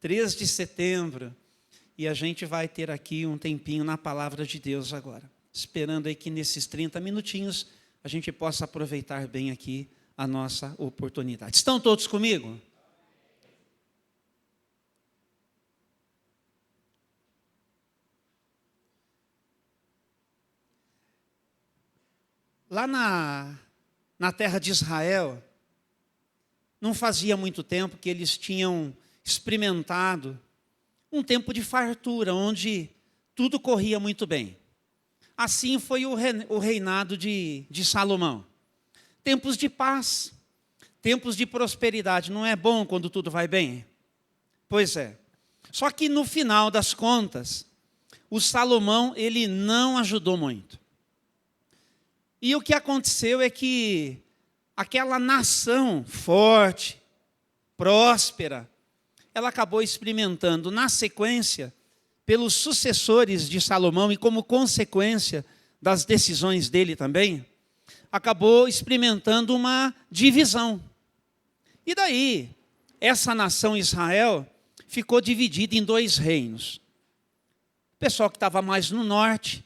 3 de setembro, e a gente vai ter aqui um tempinho na palavra de Deus agora. Esperando aí que nesses 30 minutinhos a gente possa aproveitar bem aqui a nossa oportunidade. Estão todos comigo? Lá na terra de Israel, não fazia muito tempo que eles tinham experimentado um tempo de fartura, onde tudo corria muito bem. Assim foi o reinado de Salomão. Tempos de paz, tempos de prosperidade. Não é bom quando tudo vai bem? Pois é. Só que no final das contas, o Salomão, ele não ajudou muito. E o que aconteceu é que aquela nação forte, próspera, ela acabou experimentando, na sequência, pelos sucessores de Salomão e como consequência das decisões dele também, acabou experimentando uma divisão. E daí, essa nação Israel ficou dividida em 2 reinos. O pessoal que estava mais no norte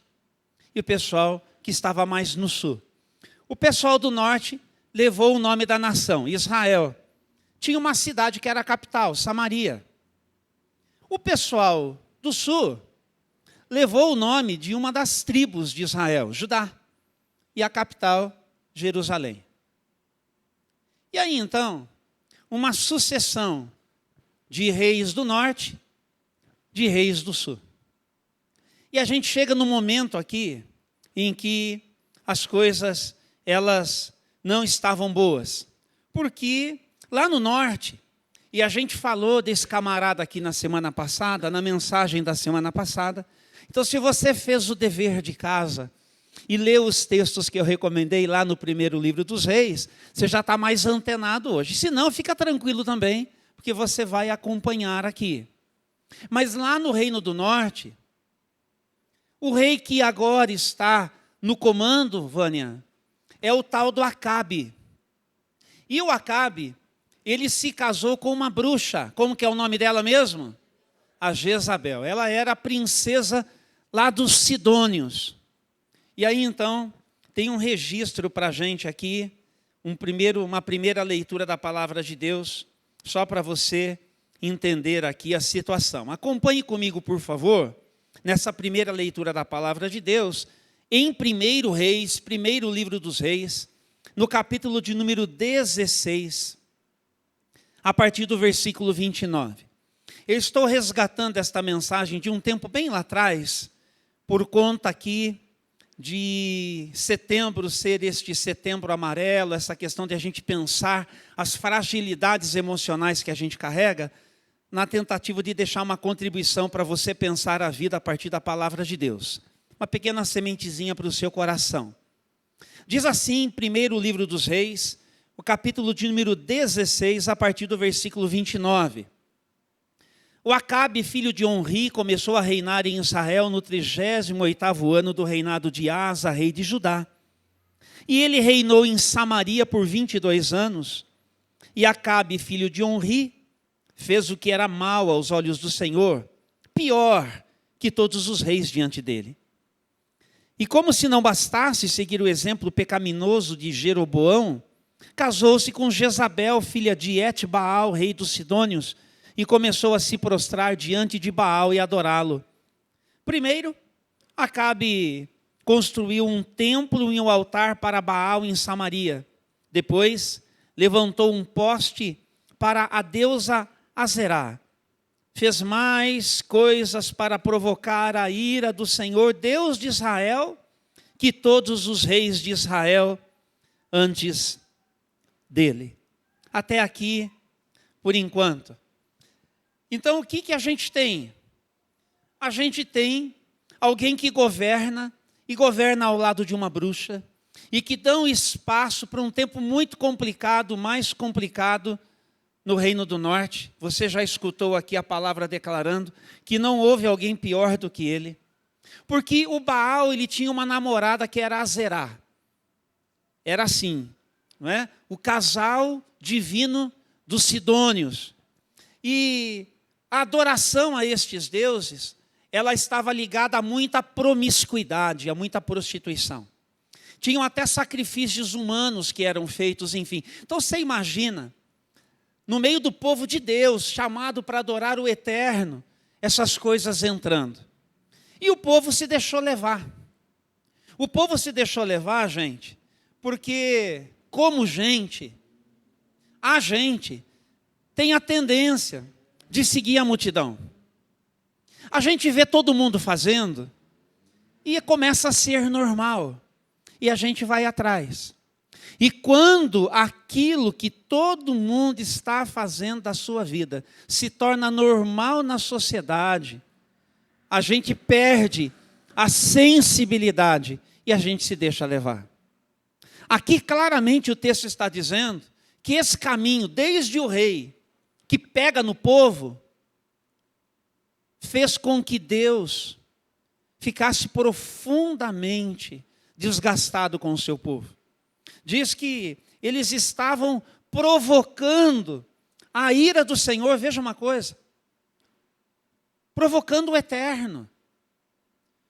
e o pessoal que estava mais no sul. O pessoal do norte levou o nome da nação, Israel. Tinha uma cidade que era a capital, Samaria. O pessoal do sul levou o nome de uma das tribos de Israel, Judá, e a capital, Jerusalém. E aí então, uma sucessão de reis do norte, de reis do sul. E a gente chega no momento aqui em que as coisas, elas não estavam boas. Porque lá no norte, e a gente falou desse camarada aqui na semana passada, na mensagem da semana passada. Então, se você fez o dever de casa e leu os textos que eu recomendei lá no primeiro livro dos reis, você já está mais antenado hoje. Se não, fica tranquilo também, porque você vai acompanhar aqui. Mas lá no Reino do Norte, o rei que agora está no comando, Vânia, é o tal do Acabe. E o Acabe, ele se casou com uma bruxa. Como que é o nome dela mesmo? A Jezabel. Ela era a princesa lá dos Sidônios. E aí então, tem um registro para a gente aqui, uma primeira leitura da palavra de Deus, só para você entender aqui a situação. Acompanhe comigo, por favor, nessa primeira leitura da palavra de Deus, em 1 Reis, primeiro livro dos reis, no capítulo de número 16, a partir do versículo 29. Eu estou resgatando esta mensagem de um tempo bem lá atrás, por conta aqui de setembro ser este setembro amarelo, essa questão de a gente pensar as fragilidades emocionais que a gente carrega, na tentativa de deixar uma contribuição para você pensar a vida a partir da palavra de Deus. Uma pequena sementezinha para o seu coração. Diz assim, primeiro livro dos reis, o capítulo de número 16, a partir do versículo 29. O Acabe, filho de Onri, começou a reinar em Israel no 38º ano do reinado de Asa, rei de Judá. E ele reinou em Samaria por 22 anos. E Acabe, filho de Onri, fez o que era mal aos olhos do Senhor, pior que todos os reis diante dele. E como se não bastasse seguir o exemplo pecaminoso de Jeroboão, casou-se com Jezabel, filha de Et-Baal, rei dos Sidônios, e começou a se prostrar diante de Baal e adorá-lo. Primeiro, Acabe construiu um templo e um altar para Baal em Samaria. Depois, levantou um poste para a deusa Azerá. Fez mais coisas para provocar a ira do Senhor, Deus de Israel, que todos os reis de Israel antes dele. Até aqui, por enquanto. Então, o que a gente tem? A gente tem alguém que governa, e governa ao lado de uma bruxa, e que dão espaço para um tempo muito complicado, mais complicado, no Reino do Norte. Você já escutou aqui a palavra declarando que não houve alguém pior do que ele. Porque o Baal, ele tinha uma namorada que era Azerá. Era assim, não é? O casal divino dos Sidônios. E A adoração a estes deuses, ela estava ligada a muita promiscuidade, a muita prostituição. Tinham até sacrifícios humanos que eram feitos, enfim. Então você imagina, no meio do povo de Deus, chamado para adorar o Eterno, essas coisas entrando. E o povo se deixou levar. O povo se deixou levar, gente, porque como gente, a gente tem a tendência de seguir a multidão. A gente vê todo mundo fazendo e começa a ser normal. E a gente vai atrás. E quando aquilo que todo mundo está fazendo da sua vida se torna normal na sociedade, a gente perde a sensibilidade e a gente se deixa levar. Aqui claramente o texto está dizendo que esse caminho, desde o rei, que pega no povo, fez com que Deus ficasse profundamente desgastado com o seu povo. Diz que eles estavam provocando a ira do Senhor, veja uma coisa, provocando o Eterno.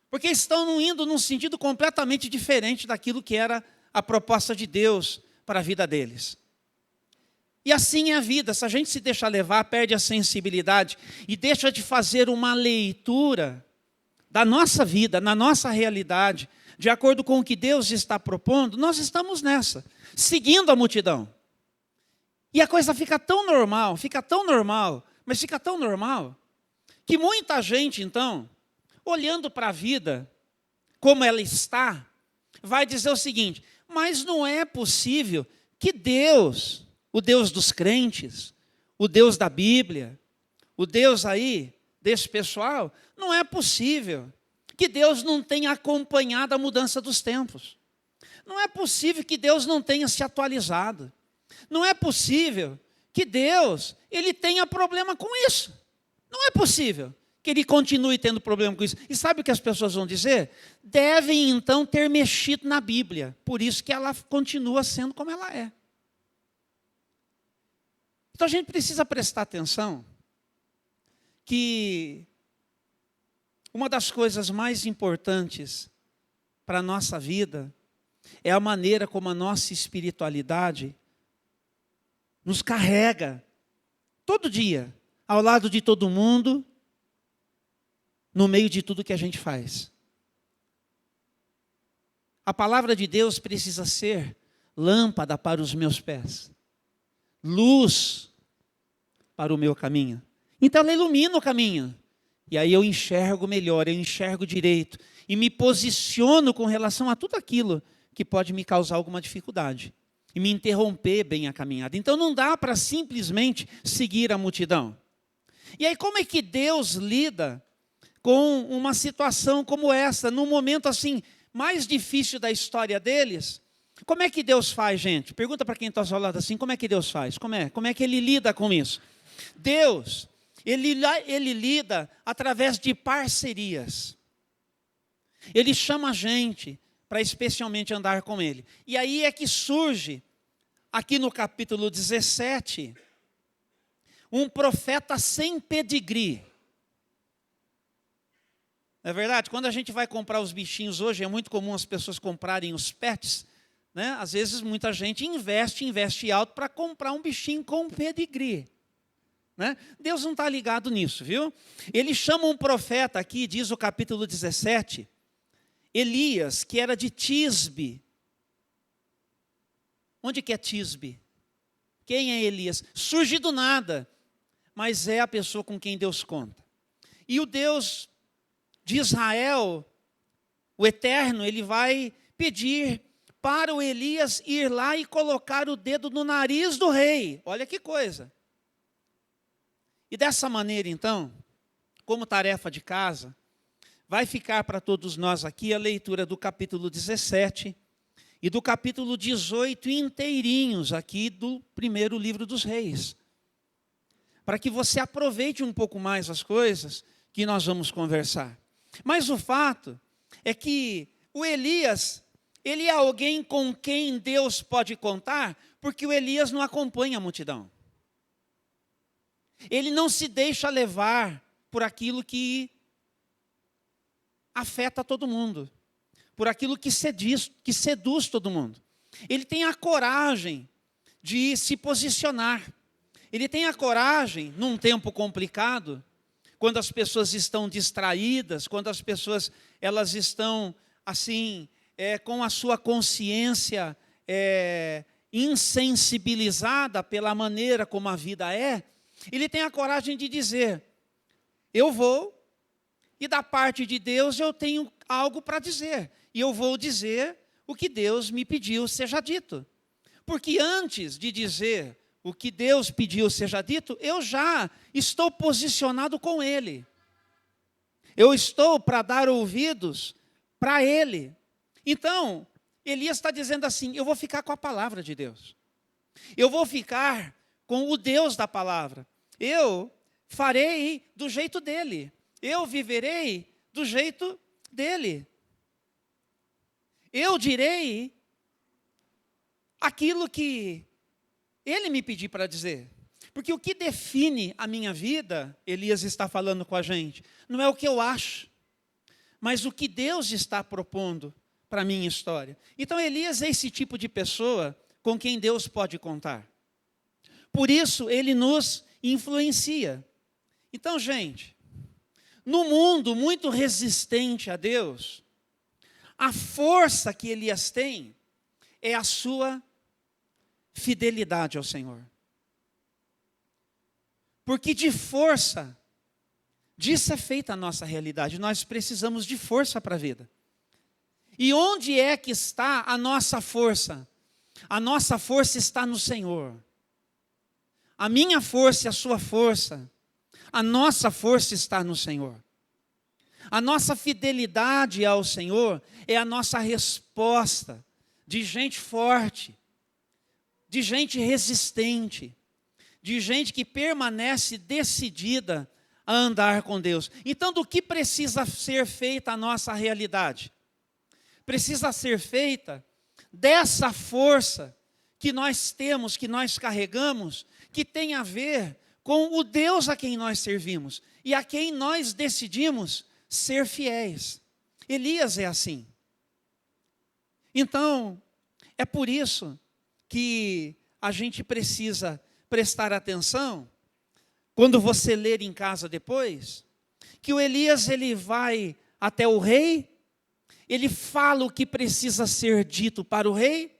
Porque estão indo num sentido completamente diferente daquilo que era a proposta de Deus para a vida deles. E assim é a vida, se a gente se deixa levar, perde a sensibilidade e deixa de fazer uma leitura da nossa vida, na nossa realidade, de acordo com o que Deus está propondo, nós estamos nessa, seguindo a multidão. E a coisa fica tão normal, mas fica tão normal, que muita gente, então, olhando para a vida, como ela está, vai dizer o seguinte: mas não é possível que Deus, o Deus dos crentes, o Deus da Bíblia, o Deus aí desse pessoal, não é possível que Deus não tenha acompanhado a mudança dos tempos. Não é possível que Deus não tenha se atualizado. Não é possível que Deus ele tenha problema com isso. Não é possível que ele continue tendo problema com isso. E sabe o que as pessoas vão dizer? Devem então ter mexido na Bíblia. Por isso que ela continua sendo como ela é. Então a gente precisa prestar atenção que uma das coisas mais importantes para a nossa vida é a maneira como a nossa espiritualidade nos carrega todo dia, ao lado de todo mundo, no meio de tudo que a gente faz. A palavra de Deus precisa ser lâmpada para os meus pés, luz para o meu caminho. Então ela ilumina o caminho. E aí eu enxergo melhor, eu enxergo direito. E me posiciono com relação a tudo aquilo que pode me causar alguma dificuldade. E me interromper bem a caminhada. Então não dá para simplesmente seguir a multidão. E aí como é que Deus lida com uma situação como essa, num momento assim, mais difícil da história deles? Como é que Deus faz, gente? Pergunta para quem está ao seu lado assim, como é que Deus faz? Como é que Ele lida com isso? Deus, Ele lida através de parcerias. Ele chama a gente para especialmente andar com Ele. E aí é que surge, aqui no capítulo 17, um profeta sem pedigree. Não é verdade? Quando a gente vai comprar os bichinhos hoje, é muito comum as pessoas comprarem os pets, né? Às vezes muita gente investe alto para comprar um bichinho com pedigree. Né? Deus não está ligado nisso, viu? Ele chama um profeta aqui, diz o capítulo 17, Elias, que era de Tisbe. Onde que é Tisbe? Quem é Elias? Surge do nada, mas é a pessoa com quem Deus conta. E o Deus de Israel, o Eterno, ele vai pedir para o Elias ir lá e colocar o dedo no nariz do rei. Olha que coisa. E dessa maneira, então, como tarefa de casa, vai ficar para todos nós aqui a leitura do capítulo 17 e do capítulo 18 inteirinhos aqui do primeiro livro dos Reis. Para que você aproveite um pouco mais as coisas que nós vamos conversar. Mas o fato é que o Elias, ele é alguém com quem Deus pode contar, porque o Elias não acompanha a multidão. Ele não se deixa levar por aquilo que afeta todo mundo, por aquilo que seduz todo mundo. Ele tem a coragem de se posicionar. Ele tem a coragem, num tempo complicado, quando as pessoas estão distraídas, quando as pessoas elas estão assim, com a sua consciência insensibilizada pela maneira como a vida é, ele tem a coragem de dizer: eu vou, e da parte de Deus eu tenho algo para dizer, e eu vou dizer o que Deus me pediu seja dito. Porque antes de dizer o que Deus pediu seja dito, eu já estou posicionado com Ele. Eu estou para dar ouvidos para Ele. Então, Elias está dizendo assim: eu vou ficar com a palavra de Deus. Eu vou ficar com o Deus da palavra. Eu farei do jeito dele. Eu viverei do jeito dele. Eu direi aquilo que ele me pediu para dizer. Porque o que define a minha vida, Elias está falando com a gente, não é o que eu acho, mas o que Deus está propondo para a minha história. Então Elias é esse tipo de pessoa com quem Deus pode contar. Por isso ele nos influencia. Então, gente, no mundo muito resistente a Deus, a força que Elias tem é a sua fidelidade ao Senhor. Porque de força, disso é feita a nossa realidade. Nós precisamos de força para a vida. E onde é que está a nossa força? A nossa força está no Senhor. A minha força e a sua força, a nossa força está no Senhor. A nossa fidelidade ao Senhor é a nossa resposta de gente forte, de gente resistente, de gente que permanece decidida a andar com Deus. Então, do que precisa ser feita a nossa realidade? Precisa ser feita dessa força que nós temos, que nós carregamos, que tem a ver com o Deus a quem nós servimos e a quem nós decidimos ser fiéis. Elias é assim. Então, é por isso que a gente precisa prestar atenção, quando você ler em casa depois, que o Elias ele vai até o rei, ele fala o que precisa ser dito para o rei,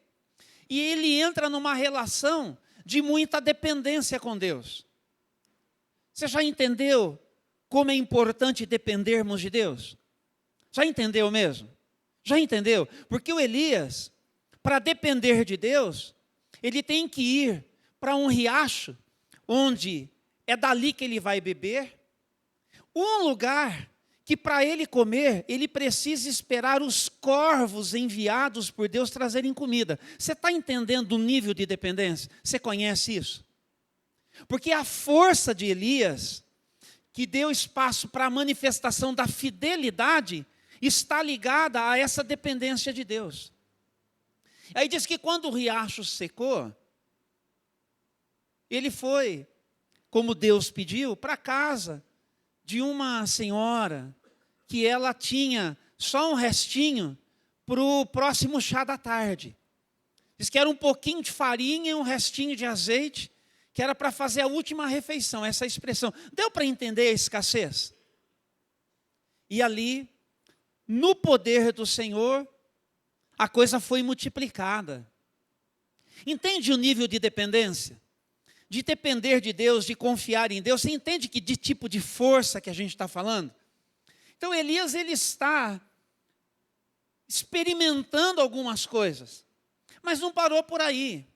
e ele entra numa relação de muita dependência com Deus. Você já entendeu como é importante dependermos de Deus? Já entendeu mesmo? Já entendeu? Porque o Elias, para depender de Deus, ele tem que ir para um riacho, onde é dali que ele vai beber, um lugar que para ele comer, ele precisa esperar os corvos enviados por Deus trazerem comida. Você está entendendo o nível de dependência? Você conhece isso? Porque a força de Elias, que deu espaço para a manifestação da fidelidade, está ligada a essa dependência de Deus. Aí diz que quando o riacho secou, ele foi, como Deus pediu, para a casa de uma senhora, que ela tinha só um restinho para o próximo chá da tarde. Diz que era um pouquinho de farinha e um restinho de azeite, que era para fazer a última refeição, essa expressão. Deu para entender a escassez? E ali, no poder do Senhor, a coisa foi multiplicada. Entende o nível de dependência? De depender de Deus, de confiar em Deus. Você entende que de tipo de força que a gente está falando? Então Elias, ele está experimentando algumas coisas, mas não parou por aí,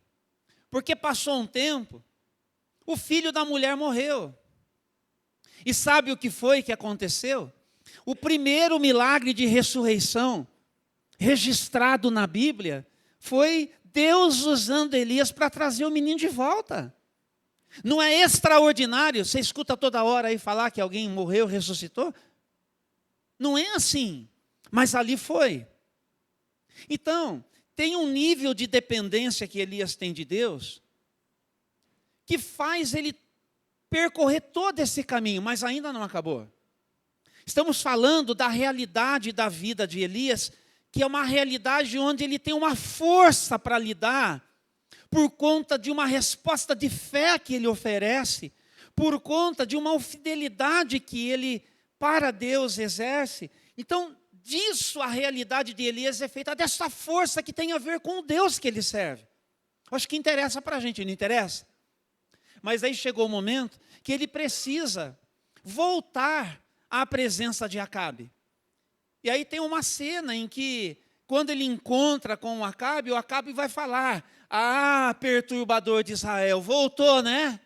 porque passou um tempo, o filho da mulher morreu. E sabe o que foi que aconteceu? O primeiro milagre de ressurreição registrado na Bíblia foi Deus usando Elias para trazer o menino de volta. Não é extraordinário? Você escuta toda hora aí falar que alguém morreu, ressuscitou? Não é assim, mas ali foi. Então, tem um nível de dependência que Elias tem de Deus, que faz ele percorrer todo esse caminho, mas ainda não acabou. Estamos falando da realidade da vida de Elias, que é uma realidade onde ele tem uma força para lidar, por conta de uma resposta de fé que ele oferece, por conta de uma fidelidade que ele, para Deus, exerce. Então, disso a realidade de Elias é feita dessa força que tem a ver com o Deus que ele serve. Acho que interessa para a gente, não interessa? Mas aí chegou o momento que ele precisa voltar à presença de Acabe. E aí tem uma cena em que, quando ele encontra com o Acabe vai falar: ah, perturbador de Israel, voltou, né?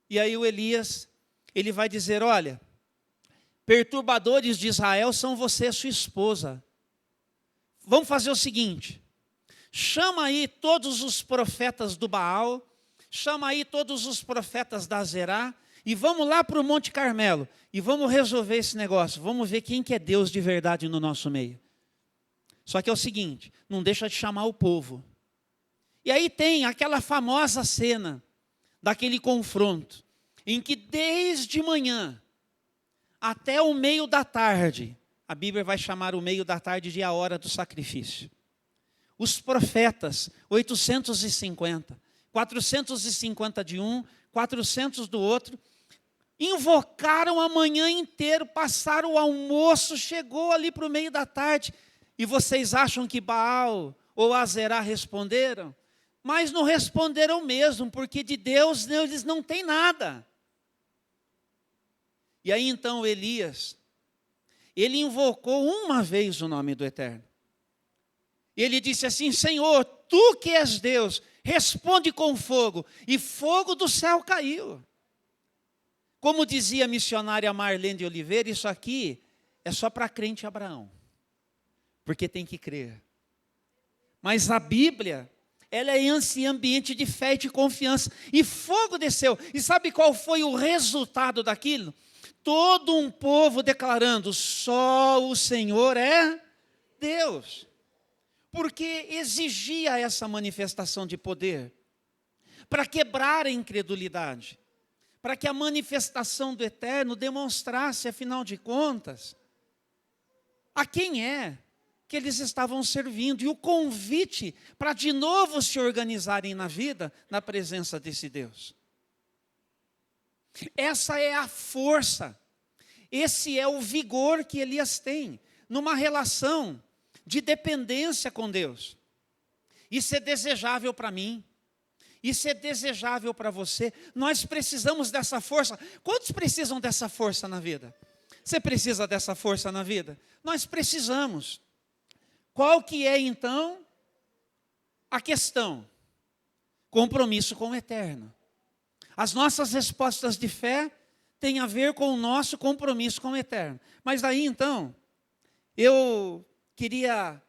E aí o Elias, ele vai dizer: olha, perturbadores de Israel são você e sua esposa. Vamos fazer o seguinte: chama aí todos os profetas do Baal, chama aí todos os profetas da Azerá, e vamos lá para o Monte Carmelo, e vamos resolver esse negócio, vamos ver quem que é Deus de verdade no nosso meio. Só que é o seguinte, não deixa de chamar o povo. E aí tem aquela famosa cena, daquele confronto, em que desde manhã, até o meio da tarde, a Bíblia vai chamar o meio da tarde de a hora do sacrifício. Os profetas, 850, 450 de um, 400 do outro, invocaram a manhã inteira, passaram o almoço, chegou ali para o meio da tarde. E vocês acham que Baal ou Azerá responderam? Mas não responderam mesmo, porque de Deus eles não têm nada. E aí então Elias, ele invocou uma vez o nome do Eterno. Ele disse assim: Senhor, tu que és Deus, responde com fogo. E fogo do céu caiu. Como dizia a missionária Marlene de Oliveira, isso aqui é só para crente Abraão. Porque tem que crer. Mas a Bíblia, ela é esse ambiente de fé e de confiança. E fogo desceu. E sabe qual foi o resultado daquilo? Todo um povo declarando: só o Senhor é Deus. Porque exigia essa manifestação de poder, para quebrar a incredulidade, para que a manifestação do Eterno demonstrasse, afinal de contas, a quem é que eles estavam servindo, e o convite para de novo se organizarem na vida, na presença desse Deus. Essa é a força, esse é o vigor que Elias tem, numa relação de dependência com Deus. Isso é desejável para mim, isso é desejável para você. Nós precisamos dessa força. Quantos precisam dessa força na vida? Você precisa dessa força na vida? Nós precisamos. Qual que é então a questão? Compromisso com o Eterno. As nossas respostas de fé têm a ver com o nosso compromisso com o Eterno. Mas aí então, eu queria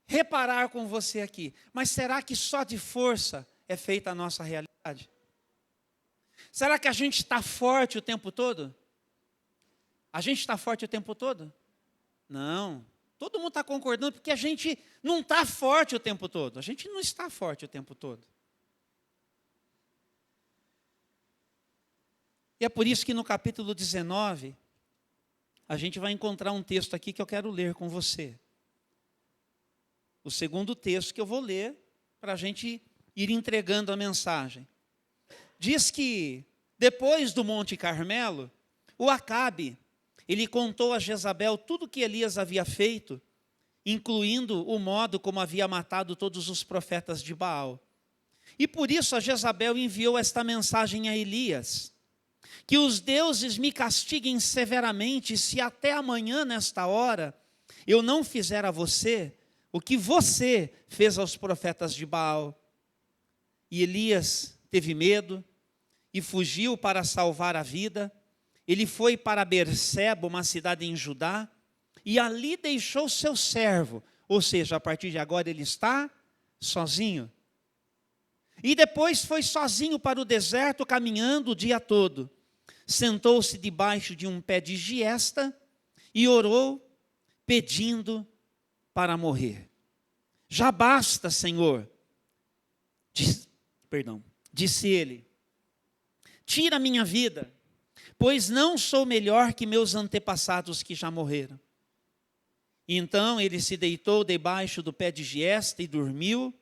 reparar com você aqui, mas será que só de força é feita a nossa realidade? Será que a gente está forte o tempo todo? A gente está forte o tempo todo? Não. Todo mundo está concordando porque a gente não está forte o tempo todo. A gente não está forte o tempo todo. E é por isso que no capítulo 19, a gente vai encontrar um texto aqui que eu quero ler com você. O segundo texto que eu vou ler, para a gente ir entregando a mensagem. Diz que, depois do Monte Carmelo, o Acabe, ele contou a Jezabel tudo o que Elias havia feito, incluindo o modo como havia matado todos os profetas de Baal. E por isso a Jezabel enviou esta mensagem a Elias: que os deuses me castiguem severamente, se até amanhã, nesta hora, eu não fizer a você o que você fez aos profetas de Baal. E Elias teve medo e fugiu para salvar a vida. Ele foi para Berseba, uma cidade em Judá, e ali deixou seu servo. Ou seja, a partir de agora ele está sozinho. E depois foi sozinho para o deserto, caminhando o dia todo. Sentou-se debaixo de um pé de giesta e orou, pedindo para morrer. Já basta, Senhor, disse ele, tira a minha vida, pois não sou melhor que meus antepassados que já morreram. Então ele se deitou debaixo do pé de giesta e dormiu.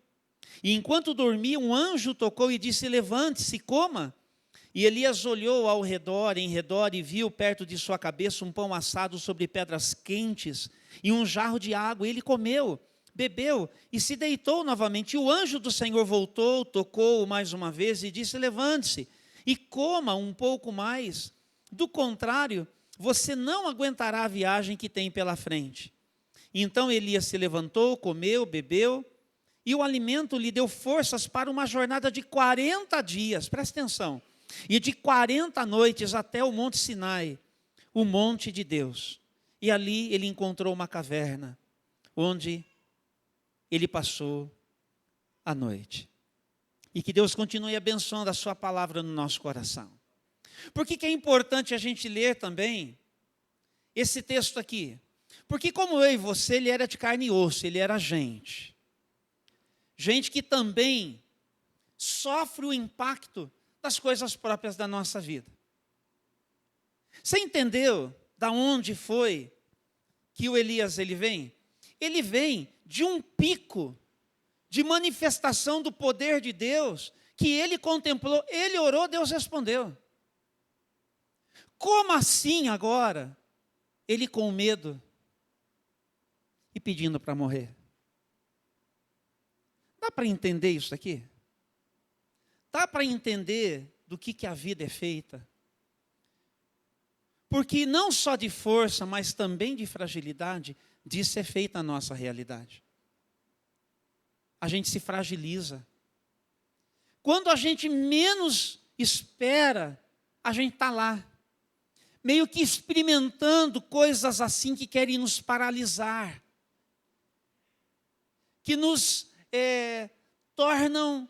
E enquanto dormia, um anjo tocou e disse: levante-se, coma. E Elias olhou ao redor, em redor, e viu perto de sua cabeça um pão assado sobre pedras quentes e um jarro de água. Ele comeu, bebeu e se deitou novamente. E o anjo do Senhor voltou, tocou-o mais uma vez e disse: levante-se e coma um pouco mais. Do contrário, você não aguentará a viagem que tem pela frente. Então Elias se levantou, comeu, bebeu, e o alimento lhe deu forças para uma jornada de 40 dias, presta atenção, e de 40 noites até o Monte Sinai, o monte de Deus. E ali ele encontrou uma caverna, onde ele passou a noite. E que Deus continue abençoando a sua palavra no nosso coração. Por que é importante a gente ler também esse texto aqui? Porque como eu e você, ele era de carne e osso, ele era gente. Gente que também sofre o impacto das coisas próprias da nossa vida. Você entendeu da onde foi que o Elias ele vem? Ele vem de um pico de manifestação do poder de Deus que ele contemplou, ele orou, Deus respondeu. Como assim agora? Ele com medo e pedindo para morrer. Dá para entender isso aqui? Dá para entender do que a vida é feita? Porque não só de força, mas também de fragilidade, disso é feita a nossa realidade. A gente se fragiliza. Quando a gente menos espera, a gente está lá, meio que experimentando coisas assim que querem nos paralisar, que nos tornam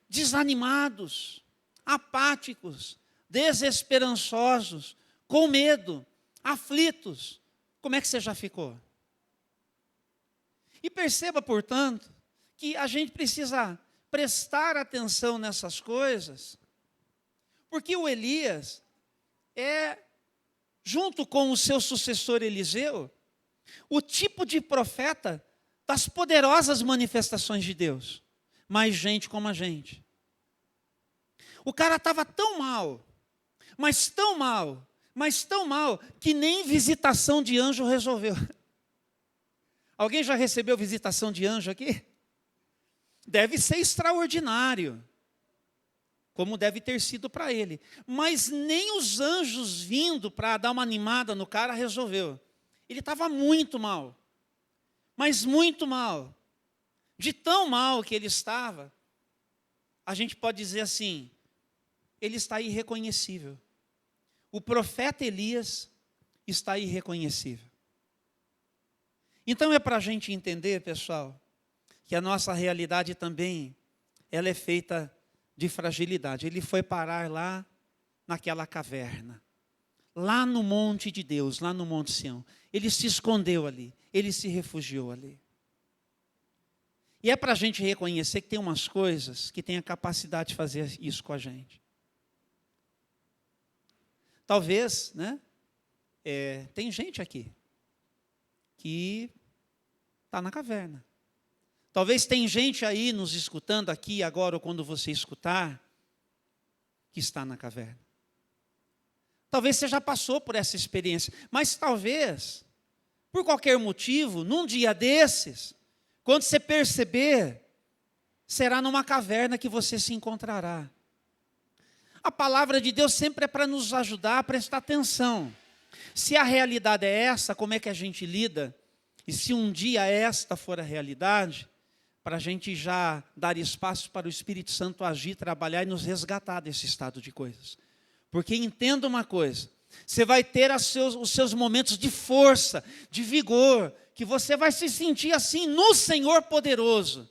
desanimados, apáticos, desesperançosos, com medo, aflitos. Como é que você já ficou? E perceba, portanto, que a gente precisa prestar atenção nessas coisas, porque o Elias junto com o seu sucessor Eliseu, o tipo de profeta das poderosas manifestações de Deus. Mais gente como a gente. O cara estava tão mal, mas tão mal, mas tão mal, que nem visitação de anjo resolveu. Alguém já recebeu visitação de anjo aqui? Deve ser extraordinário, como deve ter sido para ele. Mas nem os anjos vindo para dar uma animada no cara resolveu. Ele estava muito mal, mas muito mal. De tão mal que ele estava, a gente pode dizer assim, ele está irreconhecível. O profeta Elias está irreconhecível. Então é para a gente entender, pessoal, que a nossa realidade também, ela é feita de fragilidade. Ele foi parar lá naquela caverna, lá no monte de Deus, lá no Monte Sião. Ele se escondeu ali, ele se refugiou ali. E é para a gente reconhecer que tem umas coisas que têm a capacidade de fazer isso com a gente. Talvez, né? Tem gente aqui que está na caverna. Talvez tem gente aí nos escutando aqui agora, ou quando você escutar, que está na caverna. Talvez você já passou por essa experiência, mas talvez, por qualquer motivo, num dia desses, quando você perceber, será numa caverna que você se encontrará. A palavra de Deus sempre é para nos ajudar a prestar atenção. Se a realidade é essa, como é que a gente lida? E se um dia esta for a realidade, para a gente já dar espaço para o Espírito Santo agir, trabalhar e nos resgatar desse estado de coisas. Porque entenda uma coisa, você vai ter os seus momentos de força, de vigor, que você vai se sentir assim no Senhor poderoso.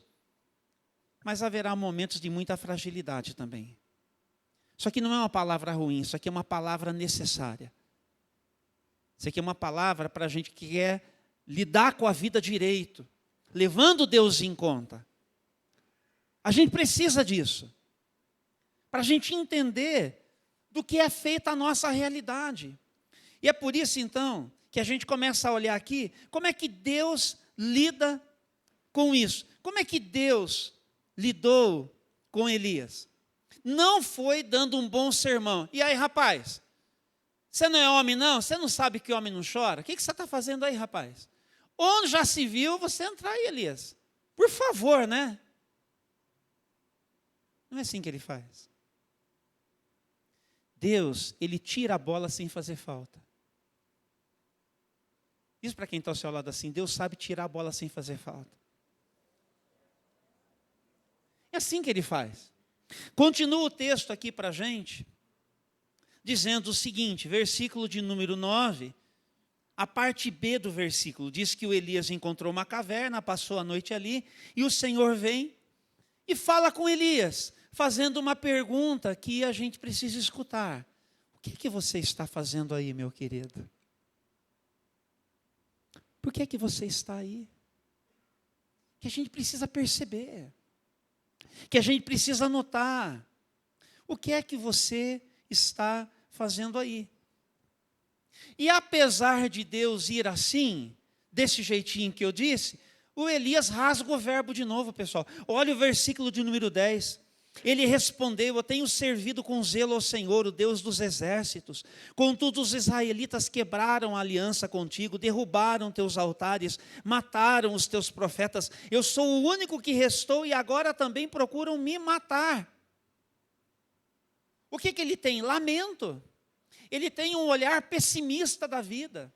Mas haverá momentos de muita fragilidade também. Isso aqui não é uma palavra ruim, isso aqui é uma palavra necessária. Isso aqui é uma palavra para a gente que quer lidar com a vida direito, levando Deus em conta. A gente precisa disso. Para a gente entender do que é feita a nossa realidade. E é por isso, então, que a gente começa a olhar aqui, como é que Deus lida com isso? Como é que Deus lidou com Elias? Não foi dando um bom sermão. E aí, rapaz, você não é homem, não? Você não sabe que homem não chora? O que você está fazendo aí, rapaz? Onde já se viu você entrar aí, Elias? Por favor, né? Não é assim que ele faz. Deus, ele tira a bola sem fazer falta. Diz para quem está ao seu lado assim, Deus sabe tirar a bola sem fazer falta. É assim que ele faz. Continua o texto aqui para a gente, dizendo o seguinte, versículo de número 9, a parte B do versículo, diz que o Elias encontrou uma caverna, passou a noite ali, e o Senhor vem e fala com Elias, fazendo uma pergunta que a gente precisa escutar. O que você está fazendo aí, meu querido? Por que você está aí? Que a gente precisa perceber. Que a gente precisa notar. O que é que você está fazendo aí? E apesar de Deus ir assim, desse jeitinho que eu disse, o Elias rasga o verbo de novo, pessoal. Olha o versículo de número 10. Ele respondeu, eu tenho servido com zelo ao Senhor, o Deus dos exércitos. Contudo, os israelitas quebraram a aliança contigo, derrubaram teus altares, mataram os teus profetas. Eu sou o único que restou e agora também procuram me matar. O que ele tem? Lamento. Ele tem um olhar pessimista da vida.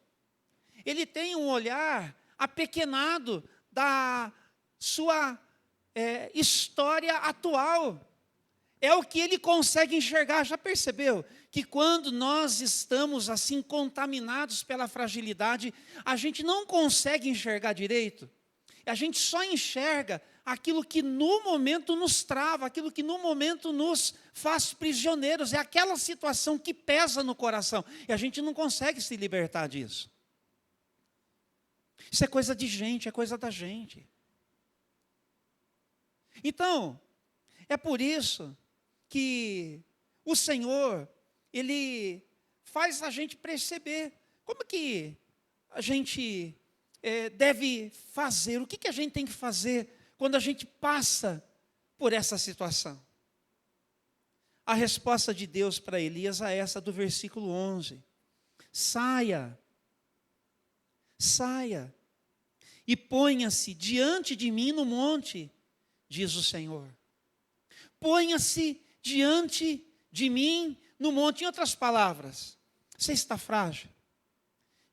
Ele tem um olhar apequenado da sua história atual. É o que ele consegue enxergar. Já percebeu que quando nós estamos assim contaminados pela fragilidade, a gente não consegue enxergar direito? A gente só enxerga aquilo que no momento nos trava, aquilo que no momento nos faz prisioneiros. É aquela situação que pesa no coração. E a gente não consegue se libertar disso. Isso é coisa de gente, é coisa da gente. Então, é por isso que o Senhor, Ele faz a gente perceber como que a gente deve fazer, o que a gente tem que fazer quando a gente passa por essa situação. A resposta de Deus para Elias é essa do versículo 11. Saia e ponha-se diante de mim no monte, diz o Senhor. Ponha-se diante de mim no monte. Em outras palavras, você está frágil?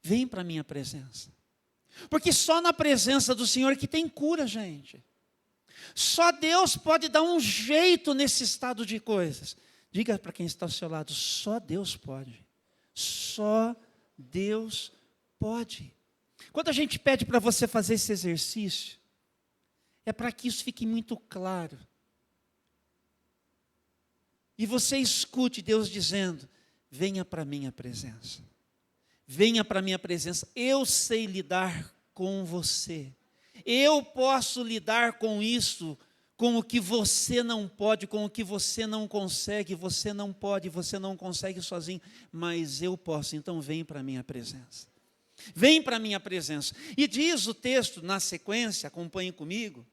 Vem para a minha presença. Porque só na presença do Senhor que tem cura, gente. Só Deus pode dar um jeito nesse estado de coisas. Diga para quem está ao seu lado, só Deus pode. Só Deus pode. Quando a gente pede para você fazer esse exercício, é para que isso fique muito claro. E você escute Deus dizendo, venha para a minha presença. Venha para a minha presença. Eu sei lidar com você. Eu posso lidar com isso, com o que você não pode, com o que você não consegue. Você não pode, você não consegue sozinho, mas eu posso. Então vem para a minha presença. Vem para a minha presença. E diz o texto na sequência, acompanhe comigo,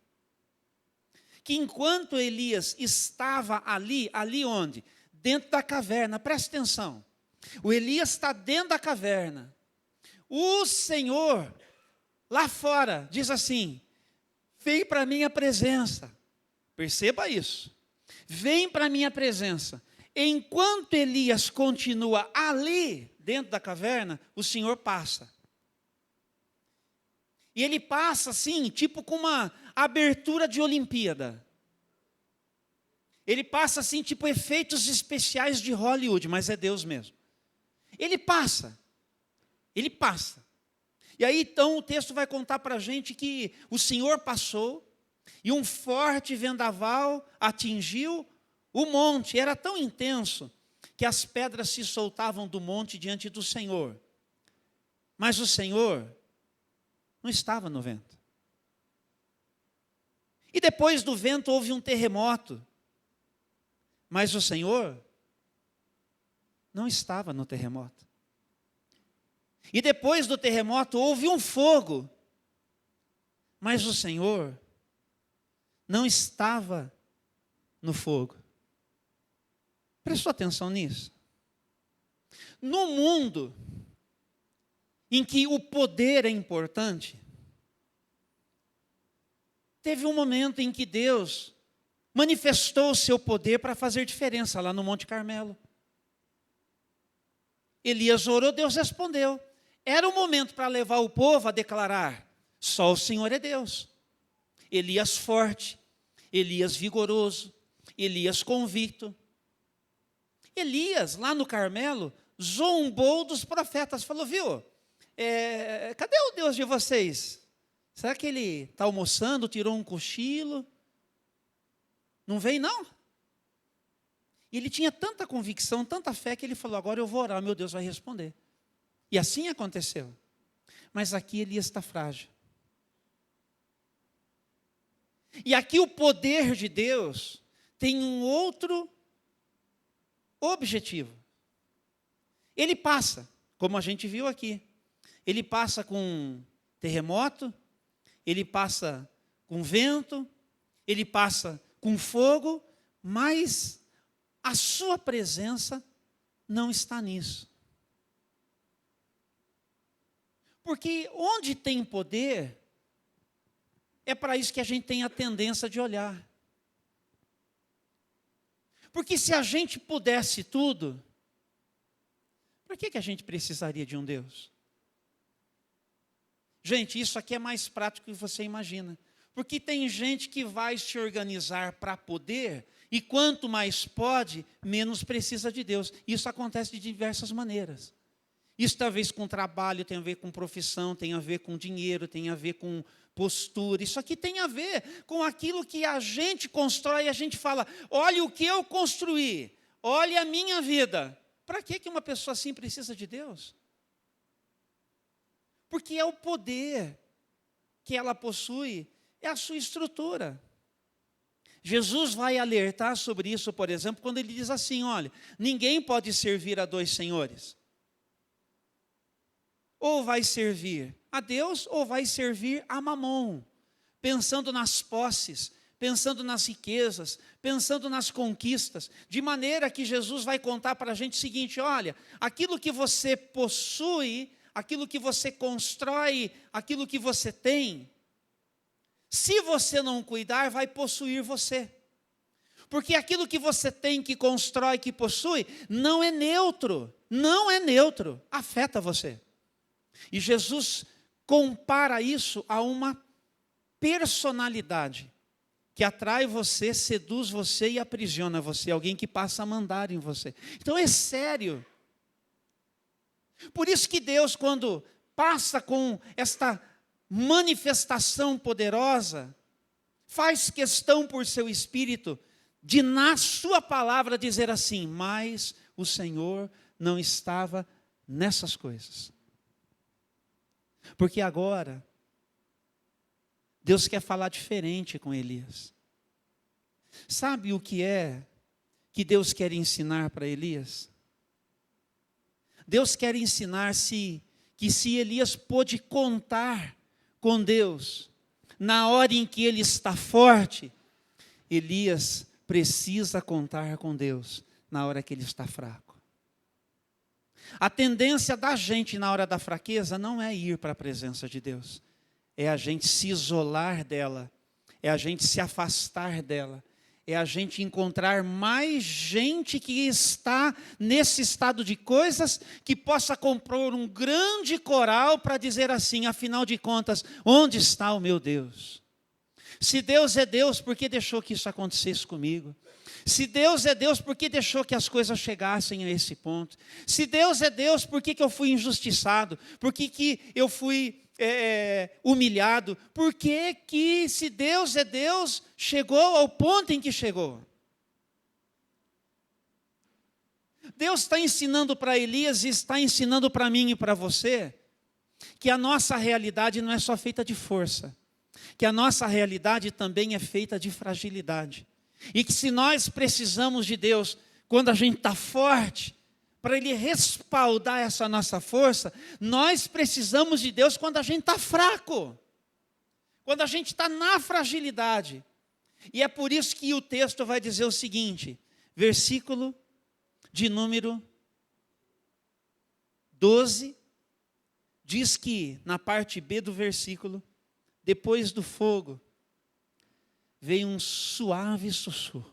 que enquanto Elias estava ali onde? Dentro da caverna, presta atenção. O Elias está dentro da caverna. O Senhor, lá fora, diz assim, vem para a minha presença. Perceba isso. Vem para a minha presença. Enquanto Elias continua ali, dentro da caverna, o Senhor passa. E ele passa assim, tipo com uma abertura de Olimpíada. Ele passa assim, tipo efeitos especiais de Hollywood, mas é Deus mesmo. Ele passa. E aí então o texto vai contar para a gente que o Senhor passou e um forte vendaval atingiu o monte. Era tão intenso que as pedras se soltavam do monte diante do Senhor. Mas o Senhor não estava no vento. E depois do vento houve um terremoto. Mas o Senhor não estava no terremoto. E depois do terremoto houve um fogo, mas o Senhor não estava no fogo. Prestou atenção nisso? No mundo em que o poder é importante, teve um momento em que Deus manifestou o seu poder para fazer diferença lá no Monte Carmelo. Elias orou, Deus respondeu. Era o momento para levar o povo a declarar: só o Senhor é Deus. Elias forte, Elias vigoroso, Elias convicto. Elias, lá no Carmelo, zombou dos profetas. Falou, viu, cadê o Deus de vocês? Será que ele está almoçando, tirou um cochilo? Não vem, não? E ele tinha tanta convicção, tanta fé, que ele falou, agora eu vou orar, meu Deus vai responder. E assim aconteceu. Mas aqui Elias está frágil. E aqui o poder de Deus tem um outro objetivo. Ele passa, como a gente viu aqui, ele passa com terremoto, ele passa com vento, ele passa com fogo, mas a sua presença não está nisso. Porque onde tem poder, é para isso que a gente tem a tendência de olhar. Porque se a gente pudesse tudo, por que a gente precisaria de um Deus? Gente, isso aqui é mais prático do que você imagina. Porque tem gente que vai se organizar para poder, e quanto mais pode, menos precisa de Deus. Isso acontece de diversas maneiras. Isso tem a ver com trabalho, tem a ver com profissão, tem a ver com dinheiro, tem a ver com postura. Isso aqui tem a ver com aquilo que a gente constrói e a gente fala, olha o que eu construí, olha a minha vida. Para que uma pessoa assim precisa de Deus? Porque é o poder que ela possui, é a sua estrutura. Jesus vai alertar sobre isso, por exemplo, quando ele diz assim, olha, ninguém pode servir a dois senhores. Ou vai servir a Deus, ou vai servir a Mamon, pensando nas posses, pensando nas riquezas, pensando nas conquistas, de maneira que Jesus vai contar para a gente o seguinte, olha, aquilo que você possui, aquilo que você constrói, aquilo que você tem, se você não cuidar, vai possuir você. Porque aquilo que você tem, que constrói, que possui, não é neutro, afeta você. E Jesus compara isso a uma personalidade que atrai você, seduz você e aprisiona você, alguém que passa a mandar em você. Então é sério. Por isso que Deus, quando passa com esta manifestação poderosa, faz questão por seu Espírito de na sua palavra dizer assim, mas o Senhor não estava nessas coisas. Porque agora, Deus quer falar diferente com Elias. Sabe o que é que Deus quer ensinar para Elias? Deus quer ensinar que se Elias pôde contar com Deus, na hora em que ele está forte, Elias precisa contar com Deus na hora que ele está fraco. A tendência da gente na hora da fraqueza não é ir para a presença de Deus, é a gente se isolar dela, é a gente se afastar dela, é a gente encontrar mais gente que está nesse estado de coisas, que possa compor um grande coral para dizer assim, afinal de contas, onde está o meu Deus? Se Deus é Deus, por que deixou que isso acontecesse comigo? Se Deus é Deus, por que deixou que as coisas chegassem a esse ponto? Se Deus é Deus, por que eu fui injustiçado? Por que eu fui humilhado? Por que se Deus é Deus, chegou ao ponto em que chegou? Deus está ensinando para Elias e está ensinando para mim e para você que a nossa realidade não é só feita de força, que a nossa realidade também é feita de fragilidade. E que se nós precisamos de Deus, quando a gente está forte, para Ele respaldar essa nossa força, nós precisamos de Deus quando a gente está fraco, quando a gente está na fragilidade. E é por isso que o texto vai dizer o seguinte, versículo de número 12, diz que na parte B do versículo, depois do fogo, veio um suave sussurro.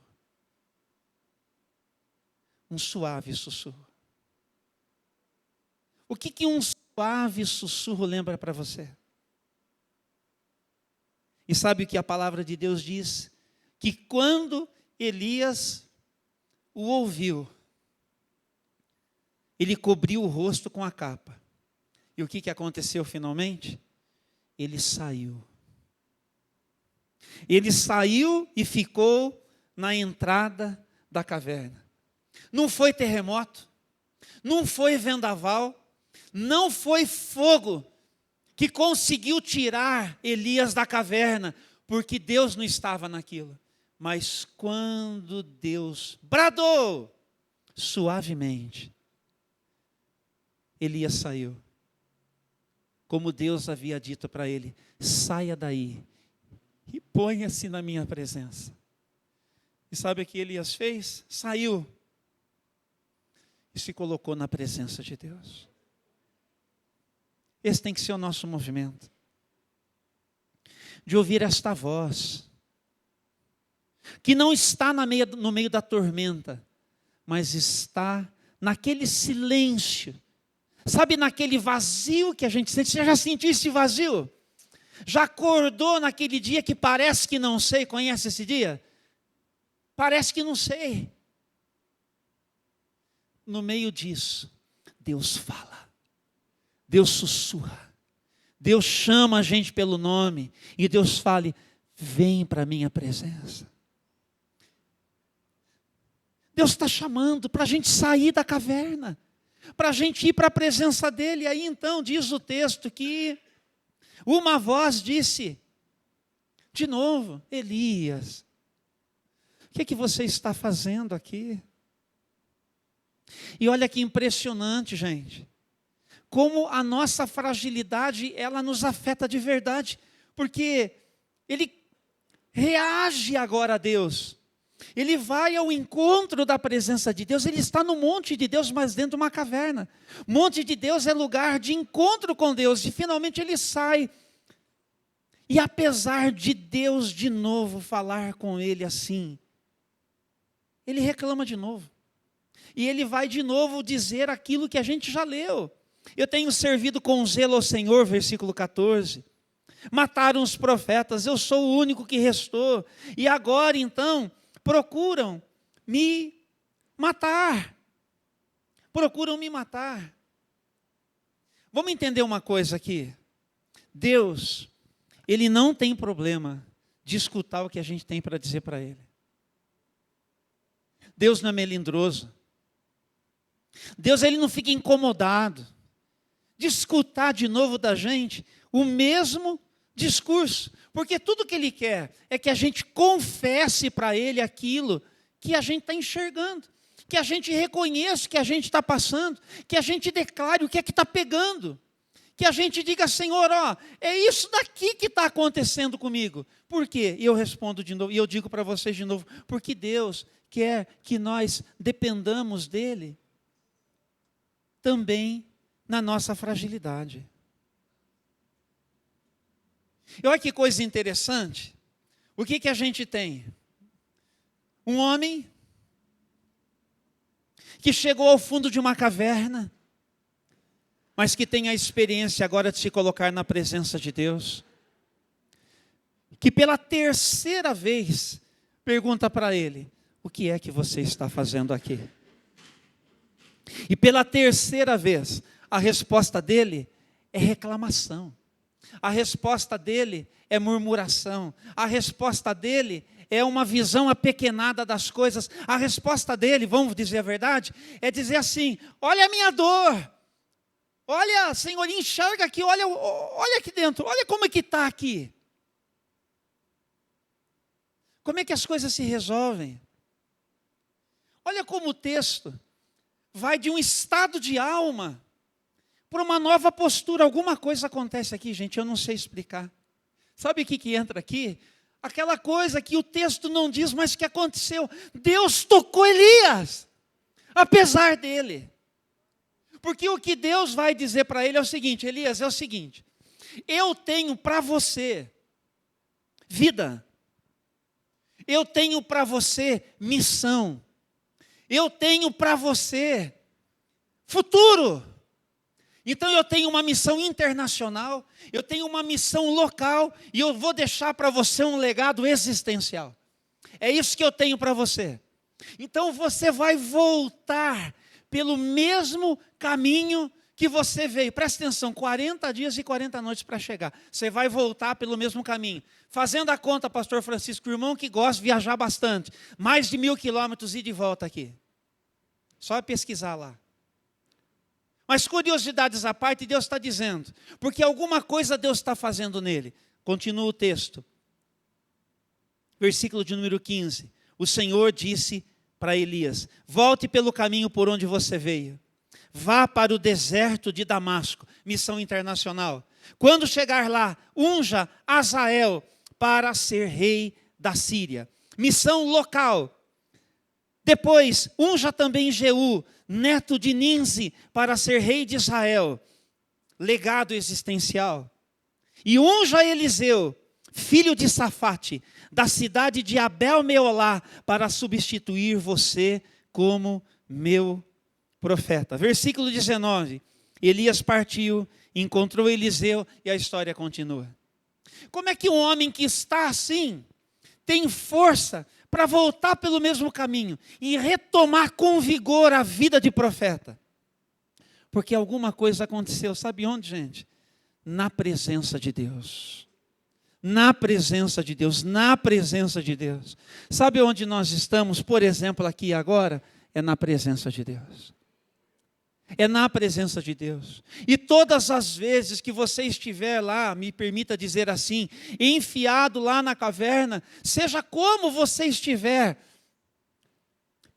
Um suave sussurro. O que um suave sussurro lembra para você? E sabe o que a palavra de Deus diz? Que quando Elias o ouviu, ele cobriu o rosto com a capa. E o que aconteceu finalmente? Ele saiu. Ele saiu e ficou na entrada da caverna. Não foi terremoto, não foi vendaval, não foi fogo que conseguiu tirar Elias da caverna, porque Deus não estava naquilo. Mas quando Deus bradou suavemente, Elias saiu. Como Deus havia dito para ele, saia daí e ponha-se na minha presença. E sabe o que Elias fez? Saiu e se colocou na presença de Deus. Esse tem que ser o nosso movimento. De ouvir esta voz, que não está no meio da tormenta, mas está naquele silêncio. Sabe, naquele vazio que a gente sente? Você já sentiu esse vazio? Já acordou naquele dia que parece que não sei? Conhece esse dia? Parece que não sei. No meio disso, Deus fala. Deus sussurra. Deus chama a gente pelo nome. E Deus fala, vem para a minha presença. Deus está chamando para a gente sair da caverna. Para a gente ir para a presença dEle. E aí então diz o texto que uma voz disse, de novo, Elias, o que você está fazendo aqui? E olha que impressionante, gente. Como a nossa fragilidade, ela nos afeta de verdade. Porque ele reage agora a Deus. Ele vai ao encontro da presença de Deus. Ele está no monte de Deus, mas dentro de uma caverna. Monte de Deus é lugar de encontro com Deus. E finalmente ele sai. E apesar de Deus de novo falar com ele assim, ele reclama de novo. E ele vai de novo dizer aquilo que a gente já leu. Eu tenho servido com zelo ao Senhor, versículo 14. Mataram os profetas, eu sou o único que restou. E agora então, procuram me matar. Procuram me matar. Vamos entender uma coisa aqui. Deus, Ele não tem problema de escutar o que a gente tem para dizer para Ele. Deus não é melindroso. Deus, Ele não fica incomodado de escutar de novo da gente o mesmo discurso. Porque tudo que Ele quer é que a gente confesse para Ele aquilo que a gente está enxergando. Que a gente reconheça o que a gente está passando. Que a gente declare o que é que está pegando. Que a gente diga, Senhor, ó, é isso daqui que está acontecendo comigo. Por quê? E eu respondo de novo, e eu digo para vocês de novo, porque Deus quer que nós dependamos dEle também na nossa fragilidade. E olha que coisa interessante. O que a gente tem? Um homem que chegou ao fundo de uma caverna, mas que tem a experiência agora de se colocar na presença de Deus, que pela terceira vez pergunta para ele, o que é que você está fazendo aqui? E pela terceira vez, a resposta dele é reclamação. A resposta dele é murmuração. A resposta dele é uma visão apequenada das coisas. A resposta dele, vamos dizer a verdade, é dizer assim, olha a minha dor. Olha, Senhor, enxerga aqui, olha aqui dentro, olha como é que está aqui. Como é que as coisas se resolvem? Olha como o texto vai de um estado de alma para uma nova postura. Alguma coisa acontece aqui, gente, eu não sei explicar. Sabe o que entra aqui? Aquela coisa que o texto não diz, mas que aconteceu. Deus tocou Elias, apesar dele. Porque o que Deus vai dizer para ele é o seguinte: Elias, é o seguinte, eu tenho para você vida, eu tenho para você missão, eu tenho para você futuro. Então eu tenho uma missão internacional, eu tenho uma missão local, e eu vou deixar para você um legado existencial. É isso que eu tenho para você. Então você vai voltar pelo mesmo caminho que você veio. Presta atenção, 40 dias e 40 noites para chegar. Você vai voltar pelo mesmo caminho. Fazendo a conta, pastor Francisco, o irmão que gosta de viajar bastante, mais de 1.000 quilômetros e de volta aqui. Só pesquisar lá. Mas curiosidades à parte, Deus está dizendo, porque alguma coisa Deus está fazendo nele. Continua o texto. Versículo de número 15. O Senhor disse para Elias: volte pelo caminho por onde você veio. Vá para o deserto de Damasco. Missão internacional. Quando chegar lá, unja Azael para ser rei da Síria. Missão local. Depois, unja também Jeú, neto de Ninzi, para ser rei de Israel. Legado existencial. E unja Eliseu, filho de Safate, da cidade de Abel-Meolá, para substituir você como meu profeta. Versículo 19. Elias partiu, encontrou Eliseu e a história continua. Como é que um homem que está assim tem força para voltar pelo mesmo caminho e retomar com vigor a vida de profeta? Porque alguma coisa aconteceu, sabe onde, gente? Na presença de Deus. Na presença de Deus, na presença de Deus. Sabe onde nós estamos, por exemplo, aqui agora? É na presença de Deus. É na presença de Deus. E todas as vezes que você estiver lá, me permita dizer assim, enfiado lá na caverna, seja como você estiver,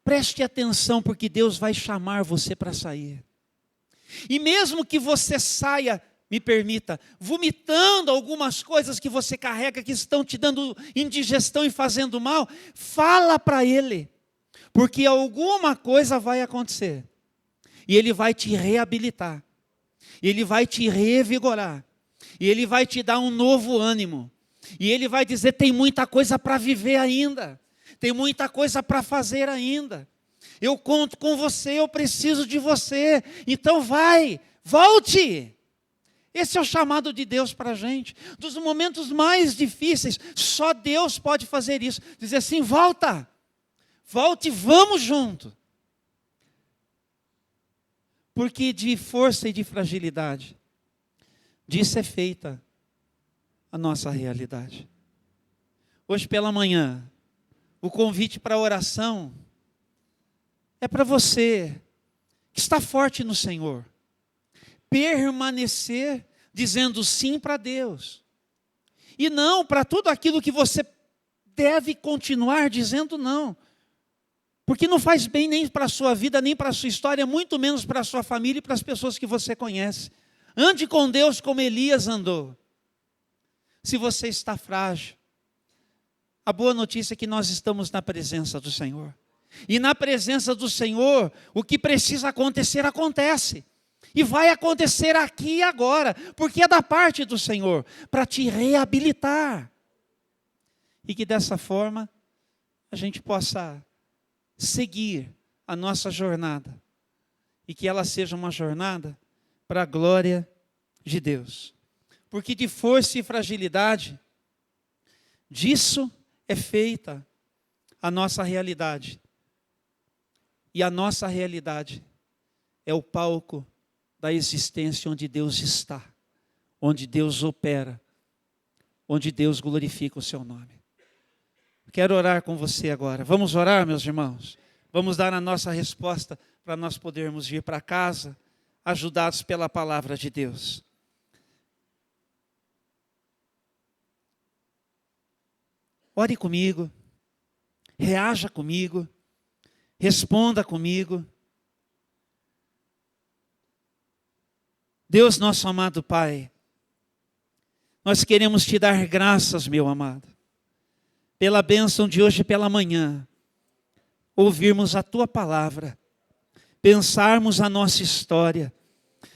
preste atenção, porque Deus vai chamar você para sair. E mesmo que você saia, me permita, vomitando algumas coisas que você carrega, que estão te dando indigestão e fazendo mal, fala para Ele, porque alguma coisa vai acontecer. E Ele vai te reabilitar, Ele vai te revigorar, e Ele vai te dar um novo ânimo, e Ele vai dizer: tem muita coisa para viver ainda, tem muita coisa para fazer ainda, eu conto com você, eu preciso de você, então vai, volte. Esse é o chamado de Deus para a gente, dos momentos mais difíceis, só Deus pode fazer isso, dizer assim: volta, volte, vamos junto. Porque de força e de fragilidade, disso é feita a nossa realidade. Hoje pela manhã, o convite para a oração é para você que está forte no Senhor, permanecer dizendo sim para Deus, e não para tudo aquilo que você deve continuar dizendo não. Porque não faz bem nem para a sua vida, nem para a sua história, muito menos para a sua família e para as pessoas que você conhece. Ande com Deus como Elias andou. Se você está frágil, a boa notícia é que nós estamos na presença do Senhor. E na presença do Senhor, o que precisa acontecer, acontece. E vai acontecer aqui e agora, porque é da parte do Senhor, para te reabilitar. E que dessa forma, a gente possa seguir a nossa jornada, e que ela seja uma jornada para a glória de Deus, porque de força e fragilidade, disso é feita a nossa realidade, e a nossa realidade é o palco da existência onde Deus está, onde Deus opera, onde Deus glorifica o seu nome. Quero orar com você agora. Vamos orar, meus irmãos? Vamos dar a nossa resposta para nós podermos ir para casa, ajudados pela palavra de Deus. Ore comigo, reaja comigo, responda comigo. Deus, nosso amado Pai, nós queremos te dar graças, meu amado, pela bênção de hoje pela manhã, ouvirmos a tua palavra, pensarmos a nossa história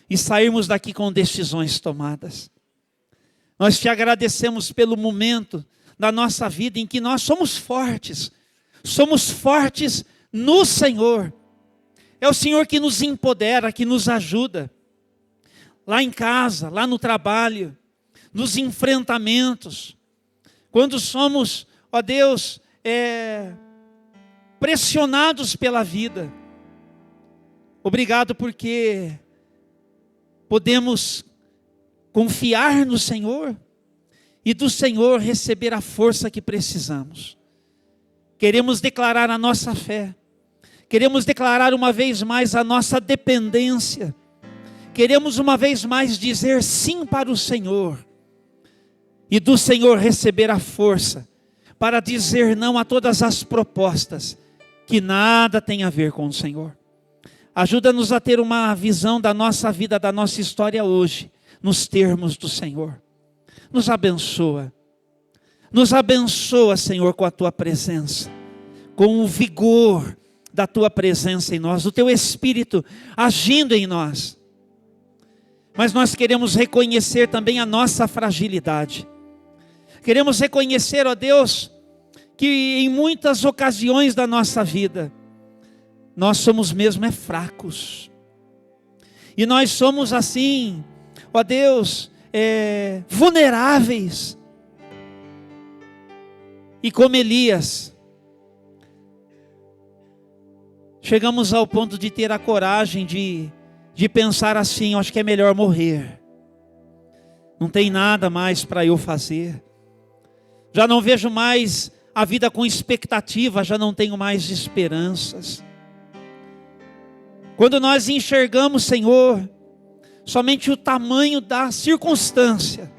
e sairmos daqui com decisões tomadas. Nós te agradecemos pelo momento da nossa vida em que nós somos fortes no Senhor. É o Senhor que nos empodera, que nos ajuda, lá em casa, lá no trabalho, nos enfrentamentos, quando somos, ó Deus, pressionados pela vida. Obrigado porque podemos confiar no Senhor e do Senhor receber a força que precisamos. Queremos declarar a nossa fé, queremos declarar uma vez mais a nossa dependência, queremos uma vez mais dizer sim para o Senhor, e do Senhor receber a força para dizer não a todas as propostas que nada tem a ver com o Senhor. Ajuda-nos a ter uma visão da nossa vida, da nossa história hoje, nos termos do Senhor. Nos abençoa, Senhor, com a tua presença, com o vigor da tua presença em nós, do teu Espírito agindo em nós. Mas nós queremos reconhecer também a nossa fragilidade. Queremos reconhecer, ó Deus, que em muitas ocasiões da nossa vida, nós somos mesmo fracos. E nós somos assim, ó Deus, vulneráveis. E como Elias, chegamos ao ponto de ter a coragem de pensar assim: acho que é melhor morrer. Não tem nada mais para eu fazer. Já não vejo mais a vida com expectativa, já não tenho mais esperanças. Quando nós enxergamos, Senhor, somente o tamanho da circunstância,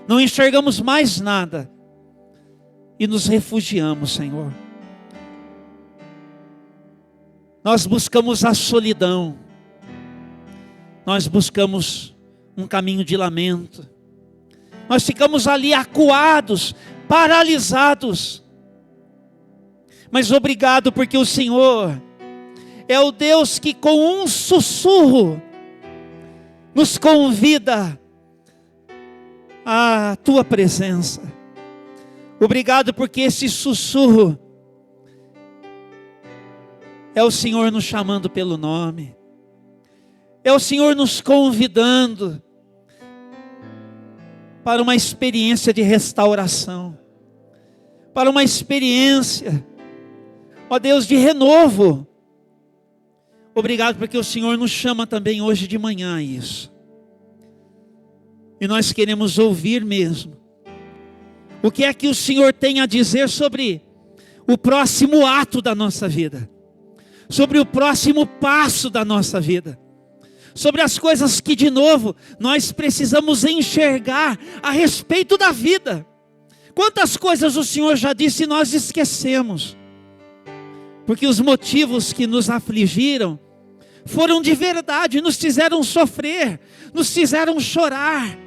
não enxergamos mais nada e nos refugiamos, Senhor. Nós buscamos a solidão, nós buscamos um caminho de lamento, nós ficamos ali acuados, paralisados. Mas obrigado porque o Senhor é o Deus que com um sussurro nos convida à tua presença. Obrigado porque esse sussurro é o Senhor nos chamando pelo nome, é o Senhor nos convidando para uma experiência de restauração, para uma experiência, ó Deus, de renovo. Obrigado porque o Senhor nos chama também hoje de manhã a isso. E nós queremos ouvir mesmo o que é que o Senhor tem a dizer sobre o próximo ato da nossa vida, sobre o próximo passo da nossa vida, sobre as coisas que de novo nós precisamos enxergar a respeito da vida. Quantas coisas o Senhor já disse e nós esquecemos, porque os motivos que nos afligiram foram de verdade, nos fizeram sofrer, nos fizeram chorar,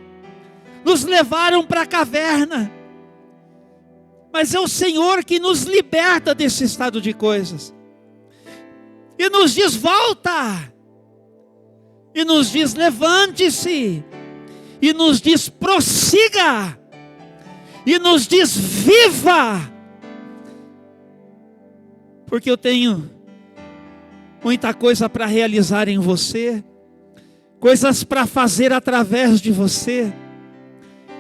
nos levaram para a caverna. Mas é o Senhor que nos liberta desse estado de coisas e nos diz: volta, e nos diz: levante-se, e nos diz: prossiga, e nos diz: viva, porque eu tenho muita coisa para realizar em você, coisas para fazer através de você,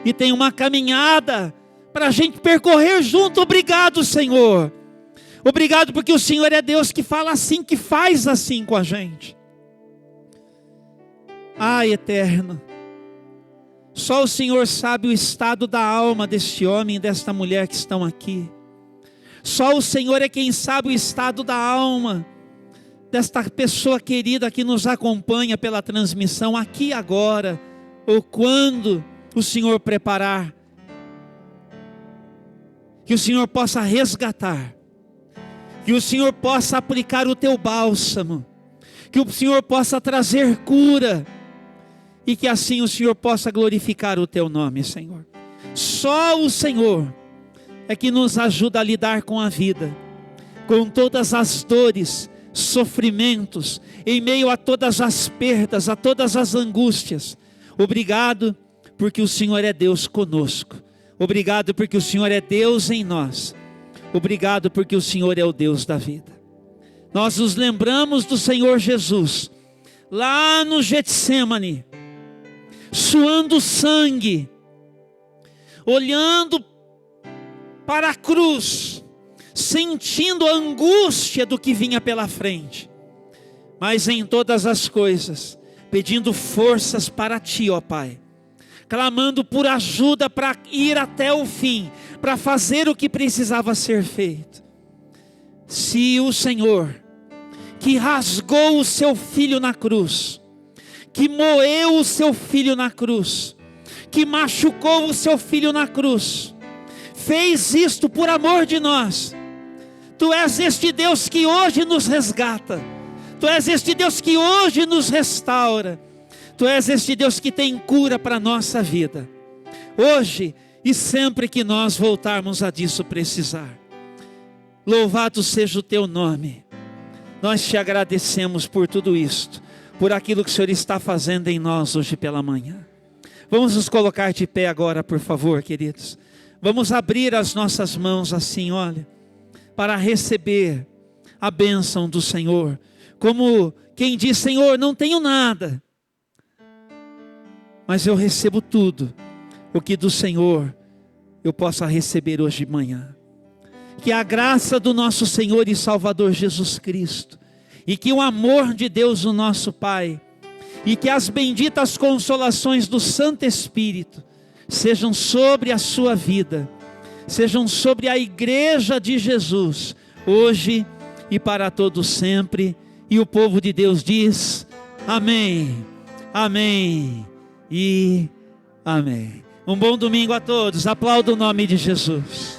e tem uma caminhada para a gente percorrer junto. Obrigado, Senhor. Obrigado porque o Senhor é Deus que fala assim, que faz assim com a gente. Ai, eterno, só o Senhor sabe o estado da alma deste homem e desta mulher que estão aqui. Só o Senhor é quem sabe o estado da alma desta pessoa querida que nos acompanha pela transmissão aqui agora, ou quando o Senhor preparar. Que o Senhor possa resgatar, que o Senhor possa aplicar o teu bálsamo, que o Senhor possa trazer cura, e que assim o Senhor possa glorificar o teu nome, Senhor. Só o Senhor é que nos ajuda a lidar com a vida, com todas as dores, sofrimentos, em meio a todas as perdas, a todas as angústias. Obrigado porque o Senhor é Deus conosco. Obrigado porque o Senhor é Deus em nós. Obrigado porque o Senhor é o Deus da vida. Nós nos lembramos do Senhor Jesus, lá no Getsêmani, suando sangue, olhando para a cruz, sentindo a angústia do que vinha pela frente, mas em todas as coisas, pedindo forças para ti, ó Pai, clamando por ajuda para ir até o fim, para fazer o que precisava ser feito. Se o Senhor, que rasgou o seu filho na cruz, que moeu o seu filho na cruz, que machucou o seu filho na cruz, fez isto por amor de nós, tu és este Deus que hoje nos resgata, tu és este Deus que hoje nos restaura, tu és este Deus que tem cura para a nossa vida, hoje e sempre que nós voltarmos a disso precisar. Louvado seja o teu nome. Nós te agradecemos por tudo isto, por aquilo que o Senhor está fazendo em nós hoje pela manhã. Vamos nos colocar de pé agora, por favor, queridos. Vamos abrir as nossas mãos assim, olha, para receber a bênção do Senhor. Como quem diz: Senhor, não tenho nada, mas eu recebo tudo o que do Senhor eu possa receber hoje de manhã. Que a graça do nosso Senhor e Salvador Jesus Cristo, e que o amor de Deus, o nosso Pai, e que as benditas consolações do Santo Espírito sejam sobre a sua vida, sejam sobre a igreja de Jesus, hoje e para todos sempre. E o povo de Deus diz: amém, amém e amém. Um bom domingo a todos. Aplauda o nome de Jesus.